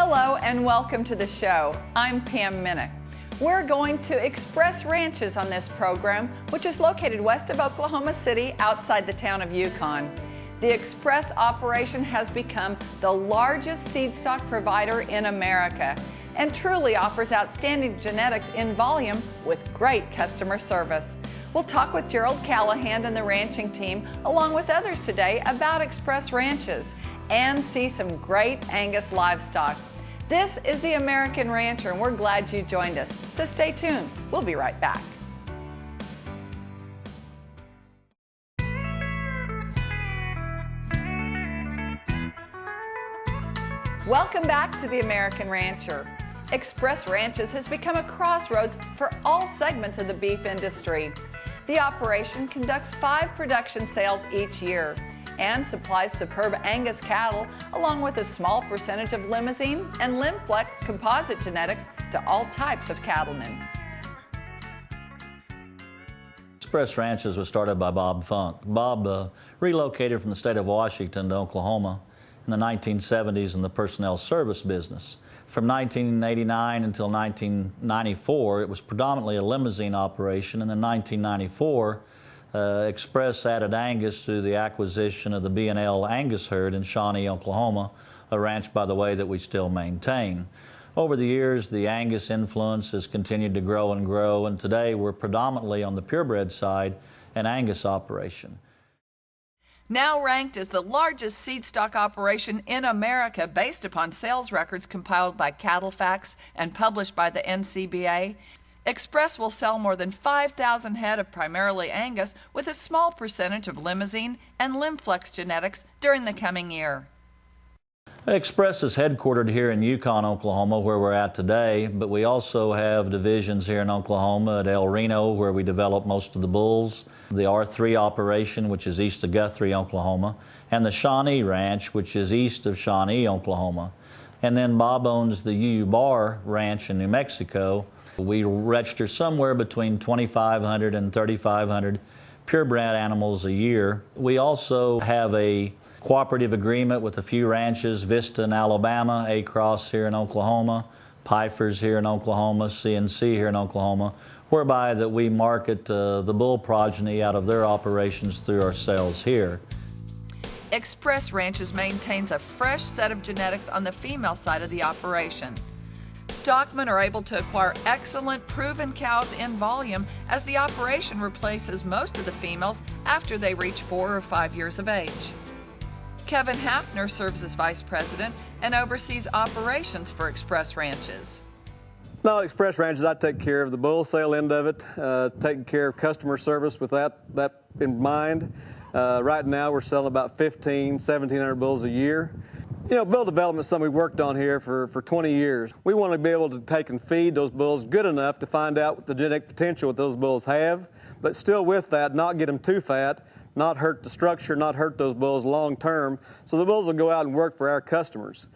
Hello and welcome to the show. I'm Pam Minnick. We're going to Express Ranches on this program, which is located west of Oklahoma City outside the town of Yukon. The Express operation has become the largest seed stock provider in America and truly offers outstanding genetics in volume with great customer service. We'll talk with Gerald Callahan and the ranching team, along with others today, about Express Ranches and see some great Angus livestock. This is the American Rancher, and we're glad you joined us. So stay tuned. We'll be right back. Welcome back to the American Rancher. Express Ranches has become a crossroads for all segments of the beef industry. The operation conducts 5 production sales each year and supplies superb Angus cattle along with a small percentage of Limousin and Limflex composite genetics to all types of cattlemen. Express Ranches was started by Bob Funk. Bob relocated from the state of Washington to Oklahoma in the 1970s in the personnel service business. From 1989 until 1994, it was predominantly a Limousin operation, and in 1994, Express added Angus through the acquisition of the B&L Angus herd in Shawnee, Oklahoma, a ranch, by the way, that we still maintain. Over the years, the Angus influence has continued to grow and grow, and today we're predominantly on the purebred side, an Angus operation. Now ranked as the largest seed stock operation in America based upon sales records compiled by Cattle Facts and published by the NCBA, Express will sell more than 5,000 head of primarily Angus with a small percentage of Limousin and Limflex genetics during the coming year. Express is headquartered here in Yukon, Oklahoma, where we're at today, but we also have divisions here in Oklahoma at El Reno, where we develop most of the bulls, the R3 operation, which is east of Guthrie, Oklahoma, and the Shawnee Ranch, which is east of Shawnee, Oklahoma. And then Bob owns the UU Bar Ranch in New Mexico. We register somewhere between 2,500 and 3,500 purebred animals a year. We also have a cooperative agreement with a few ranches, Vista in Alabama, A-Cross here in Oklahoma, Pfeiffer's here in Oklahoma, CNC here in Oklahoma, whereby that we market the bull progeny out of their operations through our sales here. Express Ranches maintains a fresh set of genetics on the female side of the operation. Stockmen are able to acquire excellent proven cows in volume as the operation replaces most of the females after they reach 4 or 5 years of age. Kevin Hafner serves as Vice President and oversees operations for Express Ranches. No, Express Ranches, I take care of the bull sale end of it, taking care of customer service with that in mind. Right now we're selling about 1,700 bulls a year. You know, bull development is something we worked on here for 20 years. We want to be able to take and feed those bulls good enough to find out what the genetic potential that those bulls have, but still with that, not get them too fat, not hurt the structure, not hurt those bulls long term, so the bulls will go out and work for our customers.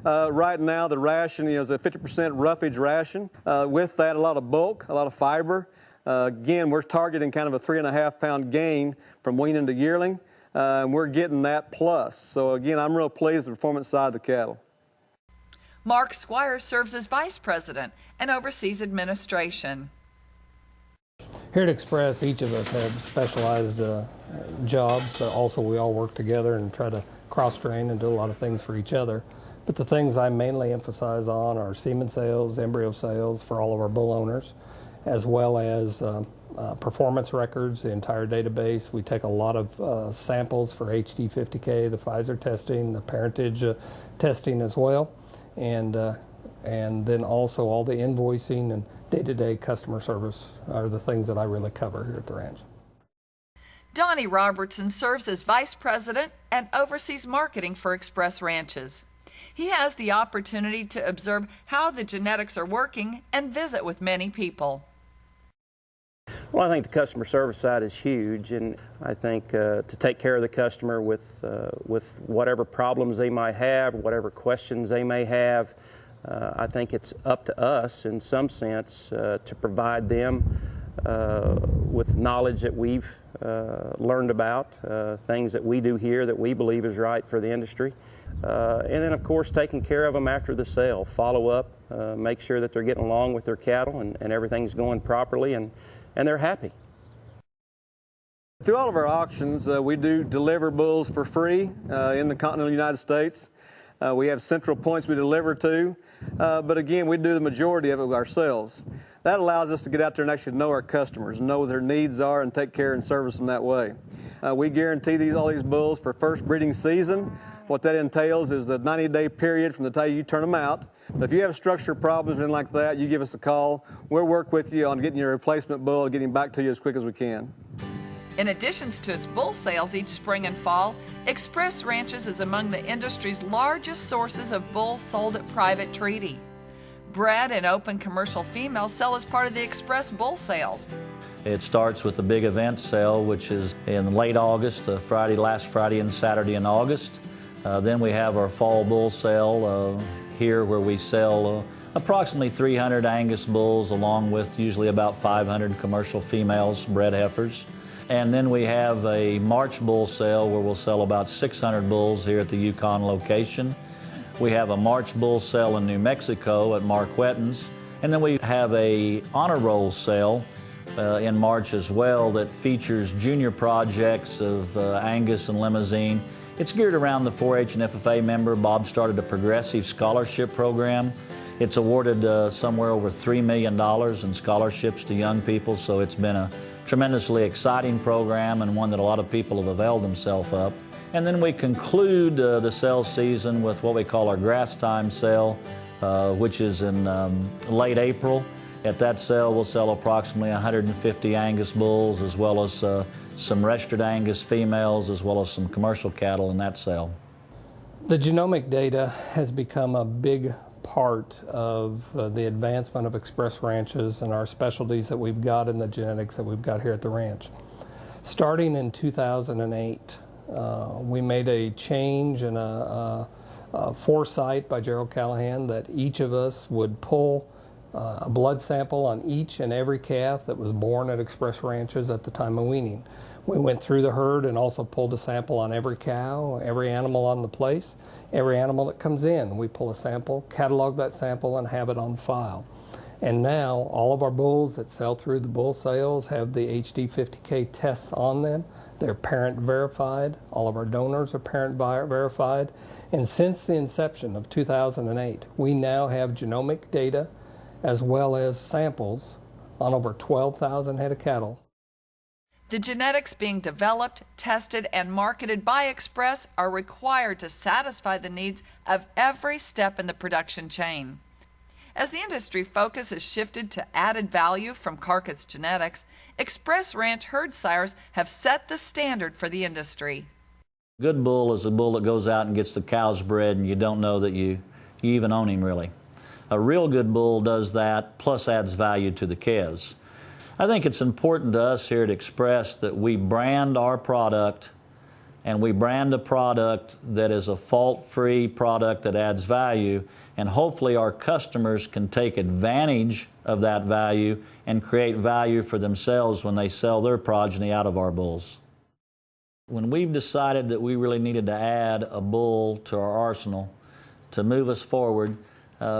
Right now, the ration is a 50% roughage ration. With that, a lot of bulk, a lot of fiber. Again, we're targeting kind of a 3.5 pound gain from weaning to yearling. And we're getting that plus. So again, I'm real pleased with the performance side of the cattle. Mark Squires serves as Vice President and oversees administration. Here at Express, each of us have specialized jobs, but also we all work together and try to cross-train and do a lot of things for each other. But the things I mainly emphasize on are semen sales, embryo sales for all of our bull owners, as well as performance records, the entire database. We take a lot of samples for HD50K, the Pfizer testing, the parentage testing as well, and then also all the invoicing and day-to-day customer service are the things that I really cover here at the ranch. Donnie Robertson serves as Vice President and oversees marketing for Express Ranches. He has the opportunity to observe how the genetics are working and visit with many people. Well, I think the customer service side is huge, and I think to take care of the customer with whatever problems they might have, whatever questions they may have, I think it's up to us in some sense to provide them with knowledge that we've learned about, things that we do here that we believe is right for the industry. And then, of course, taking care of them after the sale, follow up, make sure that they're getting along with their cattle and everything's going properly and they're happy. Through all of our auctions, we do deliver bulls for free in the continental United States. We have central points we deliver to, but again, we do the majority of it ourselves. That allows us to get out there and actually know our customers, know what their needs are, and take care and service them that way. We guarantee all these bulls for first breeding season. What that entails is the 90-day period from the time you turn them out. But if you have structure problems or anything like that, you give us a call. We'll work with you on getting your replacement bull and getting him back to you as quick as we can. In addition to its bull sales each spring and fall, Express Ranches is among the industry's largest sources of bulls sold at private treaty. Bred and open commercial females sell as part of the Express bull sales. It starts with the big event sale, which is in late August, last Friday and Saturday in August. Then we have our fall bull sale here where we sell approximately 300 Angus bulls along with usually about 500 commercial females, bred heifers. And then we have a March bull sale where we'll sell about 600 bulls here at the Yukon location. We have a March bull sale in New Mexico at Marquette's. And then we have a honor roll sale in March as well that features junior projects of Angus and Limousine. It's geared around the 4-H and FFA member. Bob started a progressive scholarship program. It's awarded somewhere over $3 million in scholarships to young people, so it's been a tremendously exciting program and one that a lot of people have availed themselves of. And then we conclude the sale season with what we call our grass time sale, which is in late April. At that sale, we'll sell approximately 150 Angus bulls, as well as some registered Angus females, as well as some commercial cattle in that sale. The genomic data has become a big part of the advancement of Express Ranches and our specialties that we've got in the genetics that we've got here at the ranch. Starting in 2008, we made a change and a foresight by Gerald Callahan that each of us would pull a blood sample on each and every calf that was born at Express Ranches at the time of weaning. We went through the herd and also pulled a sample on every cow, every animal on the place, every animal that comes in. We pull a sample, catalog that sample, and have it on file. And now all of our bulls that sell through the bull sales have the HD50K tests on them. They're parent verified. All of our donors are parent verified. And since the inception of 2008, we now have genomic data as well as samples on over 12,000 head of cattle. The genetics being developed, tested, and marketed by Express are required to satisfy the needs of every step in the production chain. As the industry focus has shifted to added value from carcass genetics, Express Ranch herd sires have set the standard for the industry. Good bull is a bull that goes out and gets the cows bred and you don't know that you even own him really. A real good bull does that, plus adds value to the calves. I think it's important to us here at Express that we brand our product, and we brand a product that is a fault-free product that adds value, and hopefully our customers can take advantage of that value and create value for themselves when they sell their progeny out of our bulls. When we've decided that we really needed to add a bull to our arsenal to move us forward,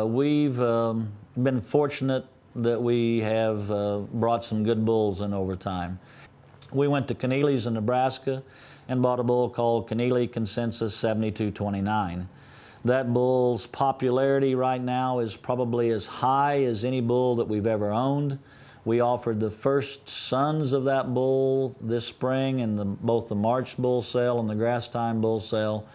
we've been fortunate that we have brought some good bulls in over time. We went to CONNEALY's in Nebraska and bought a bull called CONNEALY Consensus 7229. That bull's popularity right now is probably as high as any bull that we've ever owned. We offered the first sons of that bull this spring in both the March bull sale and the grass time bull sale.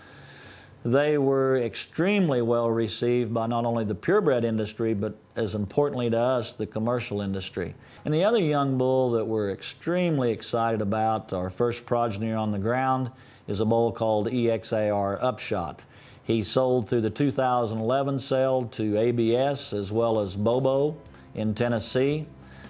They were extremely well received by not only the purebred industry, but as importantly to us, the commercial industry. And the other young bull that we're extremely excited about, our first progeny on the ground, is a bull called EXAR Upshot. He sold through the 2011 sale to ABS as well as Bobo in Tennessee.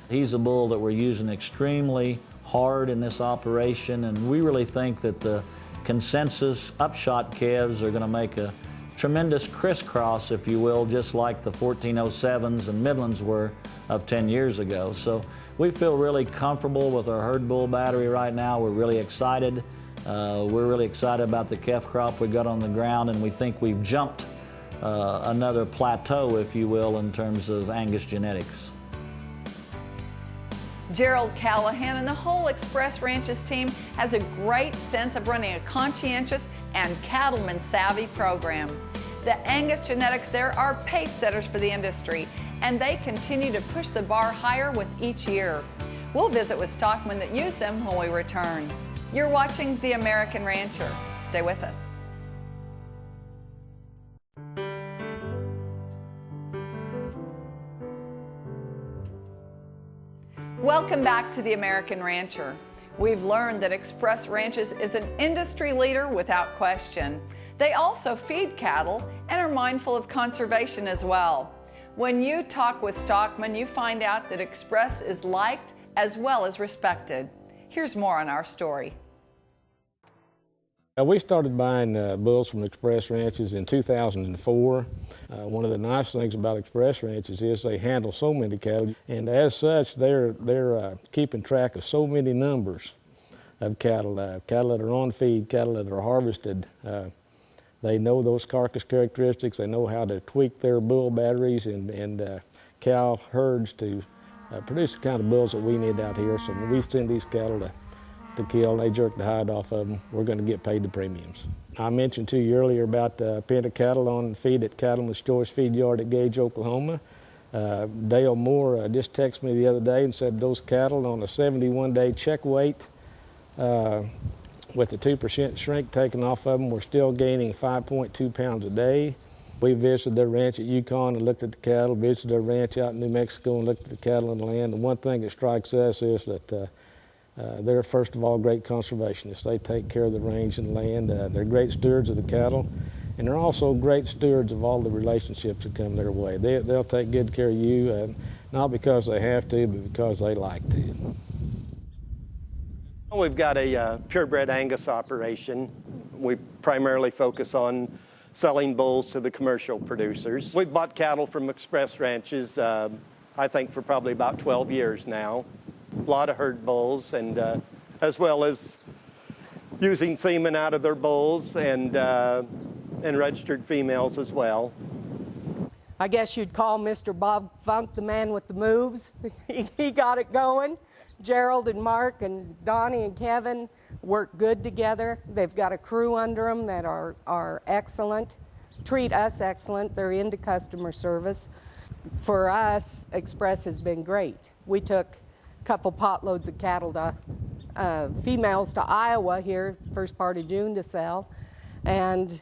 He's a bull that we're using extremely hard in this operation, and we really think that the Consensus Upshot calves are going to make a tremendous crisscross, if you will, just like the 1407s and Midlands were of 10 years ago. So We feel really comfortable with our herd bull battery right now. We're really excited. We're really excited about the calf crop we got on the ground, and we think we've jumped another plateau, if you will, in terms of Angus genetics. Gerald Callahan and the whole Express Ranches team has a great sense of running a conscientious and cattleman-savvy program. The Angus genetics there are pace setters for the industry, and they continue to push the bar higher with each year. We'll visit with stockmen that use them when we return. You're watching The American Rancher. Stay with us. Welcome back to The American Rancher. We've learned that Express Ranches is an industry leader without question. They also feed cattle and are mindful of conservation as well. When you talk with stockmen, you find out that Express is liked as well as respected. Here's more on our story. We started buying bulls from Express Ranches in 2004. One of the nice things about Express Ranches is they handle so many cattle, and as such, they're keeping track of so many numbers of cattle, cattle that are on feed, cattle that are harvested. They know those carcass characteristics. They know how to tweak their bull batteries and cow herds to produce the kind of bulls that we need out here. So when we send these cattle to kill and they jerk the hide off of them, we're going to get paid the premiums. I mentioned to you earlier about a pen of cattle on feed at Cattleman's Choice Feed Yard at Gage, Oklahoma. Dale Moore just texted me the other day and said those cattle on a 71-day check weight with the 2% shrink taken off of them, we're still gaining 5.2 pounds a day. We visited their ranch at Yukon and looked at the cattle, visited their ranch out in New Mexico and looked at the cattle on the land. And one thing that strikes us is that they're, first of all, great conservationists. They take care of the range and the land. They're great stewards of the cattle, and they're also great stewards of all the relationships that come their way. They'll take good care of you, not because they have to, but because they like to. We've got a purebred Angus operation. We primarily focus on selling bulls to the commercial producers. We've bought cattle from Express Ranches, I think, for probably about 12 years now. A lot of herd bulls, and as well as using semen out of their bulls and registered females as well. I guess you'd call Mr. Bob Funk the man with the moves. He got it going. Gerald and Mark and Donnie and Kevin work good together. They've got a crew under them that are excellent, treat us excellent. They're into customer service. For us, Express has been great. We took a couple potloads of cattle females to Iowa here first part of June to sell, and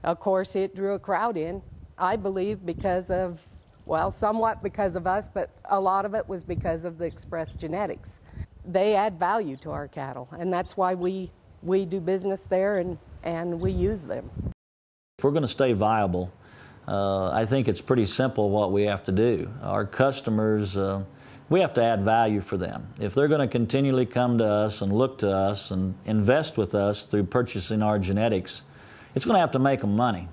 of course it drew a crowd in. I believe because of, well, somewhat because of us, but a lot of it was because of the Express genetics. They add value to our cattle, and that's why we do business there and we use them. If we're going to stay viable, I think it's pretty simple what we have to do. Our customers, we have to add value for them. If they're going to continually come to us and look to us and invest with us through purchasing our genetics, it's going to have to make them money.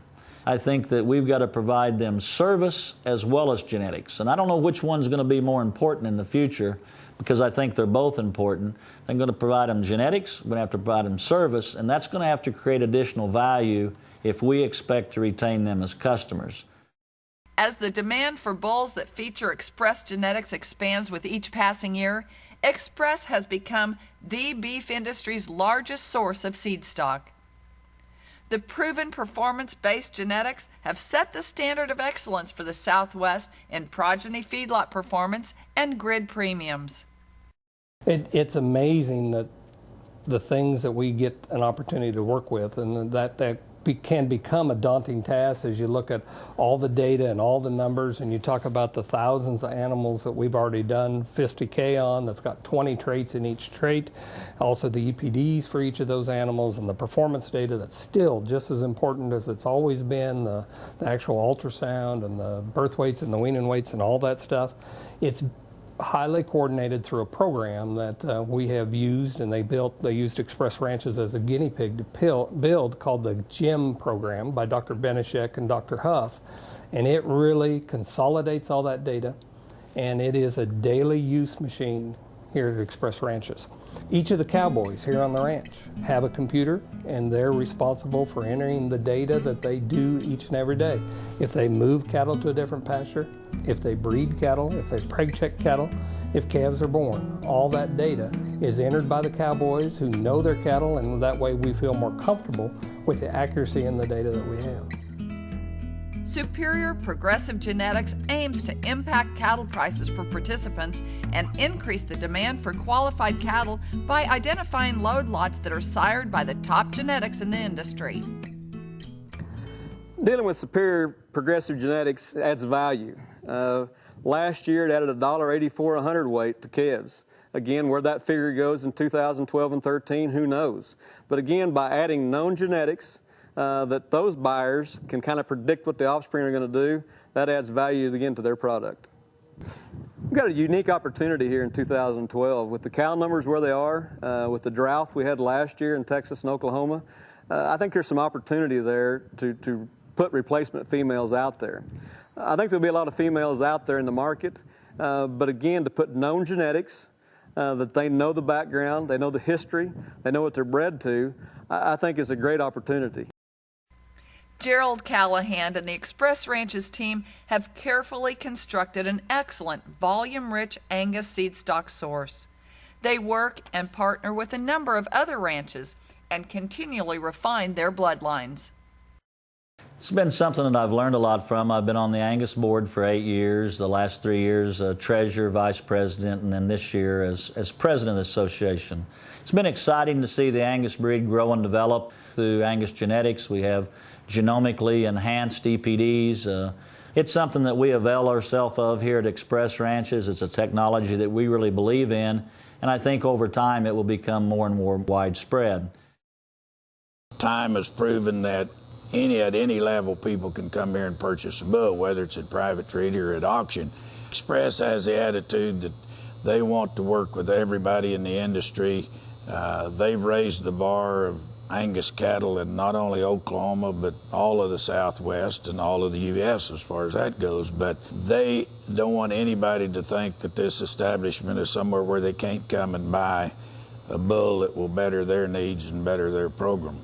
I think that we've got to provide them service as well as genetics. And I don't know which one's going to be more important in the future, because I think they're both important. I'm going to provide them genetics, we're going to have to provide them service, and that's going to have to create additional value if we expect to retain them as customers. As the demand for bulls that feature Express genetics expands with each passing year, Express has become the beef industry's largest source of seed stock. The proven performance-based genetics have set the standard of excellence for the Southwest in progeny feedlot performance and grid premiums. It's amazing that the things that we get an opportunity to work with, and that can become a daunting task as you look at all the data and all the numbers, and you talk about the thousands of animals that we've already done 50K on, that's got 20 traits in each trait, also the EPDs for each of those animals, and the performance data that's still just as important as it's always been, the actual ultrasound and the birth weights and the weaning weights and all that stuff. It's highly coordinated through a program that we have used, and they used Express Ranches as a guinea pig to build, called the GEM program by Dr. Benishek and Dr. Huff, and it really consolidates all that data. and it is a daily use machine here at Express Ranches. Each of the cowboys here on the ranch have a computer, and they're responsible for entering the data that they do each and every day. If they move cattle to a different pasture, if they breed cattle, if they preg check cattle, if calves are born, all that data is entered by the cowboys who know their cattle, and that way we feel more comfortable with the accuracy in the data that we have. Superior Progressive Genetics aims to impact cattle prices for participants and increase the demand for qualified cattle by identifying load lots that are sired by the top genetics in the industry. Dealing with Superior Progressive Genetics adds value. Last year it added $1.84 a hundredweight to calves. Again, where that figure goes in 2012 and 13, who knows? But again, by adding known genetics, that those buyers can kind of predict what the offspring are going to do, that adds value again to their product. We've got a unique opportunity here in 2012 with the cow numbers where they are, with the drought we had last year in Texas and Oklahoma. I think there's some opportunity there to put replacement females out there. I think there'll be a lot of females out there in the market, but again, to put known genetics, that they know the background, they know the history, they know what they're bred to, I think is a great opportunity. Gerald Callahan and the Express Ranches team have carefully constructed an excellent volume-rich Angus seed stock source. They work and partner with a number of other ranches and continually refine their bloodlines. It's been something that I've learned a lot from. I've been on the Angus board for 8 years, the last 3 years treasurer, vice president, and then this year as president of the association. It's been exciting to see the Angus breed grow and develop through Angus genetics. We have genomically enhanced EPDs. It's something that we avail ourselves of here at Express Ranches. It's a technology that we really believe in, and I think over time it will become more and more widespread. Time has proven that at any level people can come here and purchase a bull, whether it's at private treaty or at auction. Express has the attitude that they want to work with everybody in the industry. They've raised the bar of Angus cattle in not only Oklahoma, but all of the Southwest and all of the U.S. as far as that goes. But they don't want anybody to think that this establishment is somewhere where they can't come and buy a bull that will better their needs and better their program.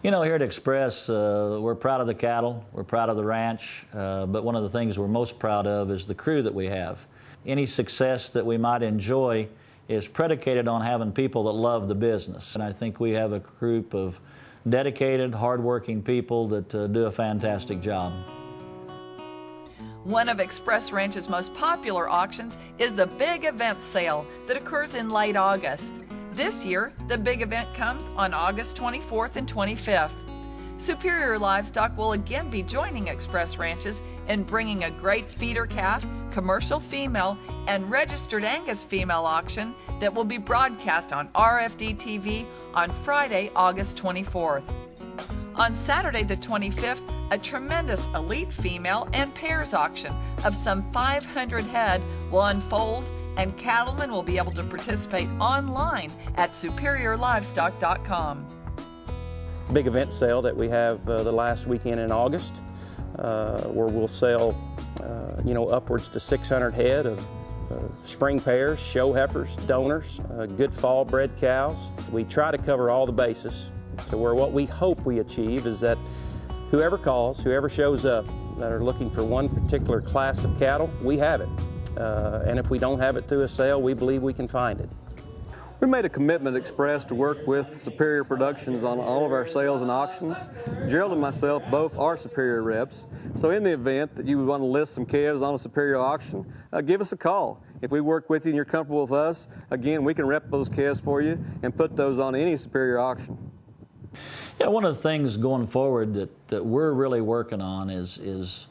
You know, here at Express, we're proud of the cattle, we're proud of the ranch, but one of the things we're most proud of is the crew that we have. Any success that we might enjoy is predicated on having people that love the business. And I think we have a group of dedicated, hardworking people that do a fantastic job. One of Express Ranch's most popular auctions is the Big Event Sale that occurs in late August. This year, the big event comes on August 24th and 25th. Superior Livestock will again be joining Express Ranches in bringing a great feeder calf, commercial female, and registered Angus female auction that will be broadcast on RFD TV on Friday, August 24th. On Saturday the 25th, a tremendous elite female and pairs auction of some 500 head will unfold, and cattlemen will be able to participate online at superiorlivestock.com. Big event sale that we have the last weekend in August, where we'll sell upwards to 600 head of spring pairs, show heifers, donors, good fall bred cows. We try to cover all the bases to where what we hope we achieve is that whoever calls, whoever shows up that are looking for one particular class of cattle, we have it. And if we don't have it through a sale, we believe we can find it. We made a commitment at Express to work with Superior Productions on all of our sales and auctions. Gerald and myself both are Superior reps, so in the event that you would want to list some calves on a Superior auction, give us a call. If we work with you and you're comfortable with us, again, we can rep those calves for you and put those on any Superior auction. Yeah, one of the things going forward that we're really working on is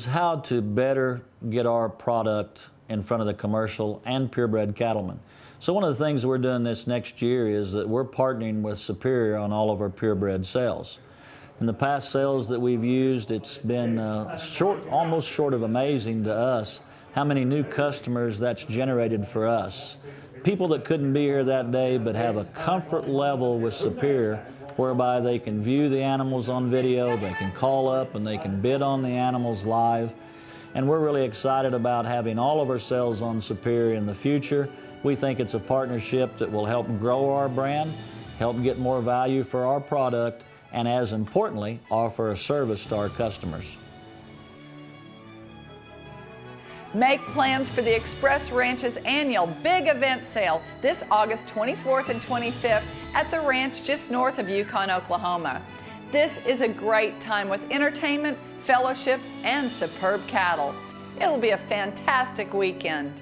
how to better get our product in front of the commercial and purebred cattlemen. So one of the things we're doing this next year is that we're partnering with Superior on all of our purebred sales. In the past sales that we've used, it's been almost short of amazing to us how many new customers that's generated for us. People that couldn't be here that day but have a comfort level with Superior whereby they can view the animals on video, they can call up and they can bid on the animals live. and we're really excited about having all of our sales on Superior in the future. We think it's a partnership that will help grow our brand, help get more value for our product, and as importantly, offer a service to our customers. Make plans for the Express Ranch's annual big event sale this August 24th and 25th at the ranch just north of Yukon, Oklahoma. This is a great time with entertainment, fellowship, and superb cattle. It'll be a fantastic weekend.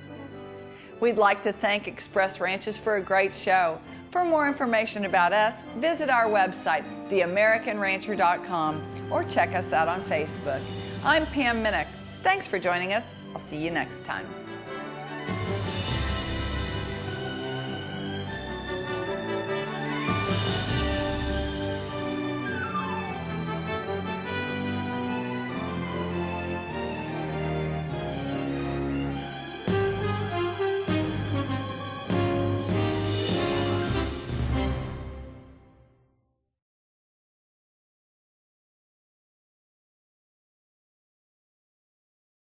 We'd like to thank Express Ranches for a great show. For more information about us, visit our website, theamericanrancher.com, or check us out on Facebook. I'm Pam Minnick. Thanks for joining us. I'll see you next time.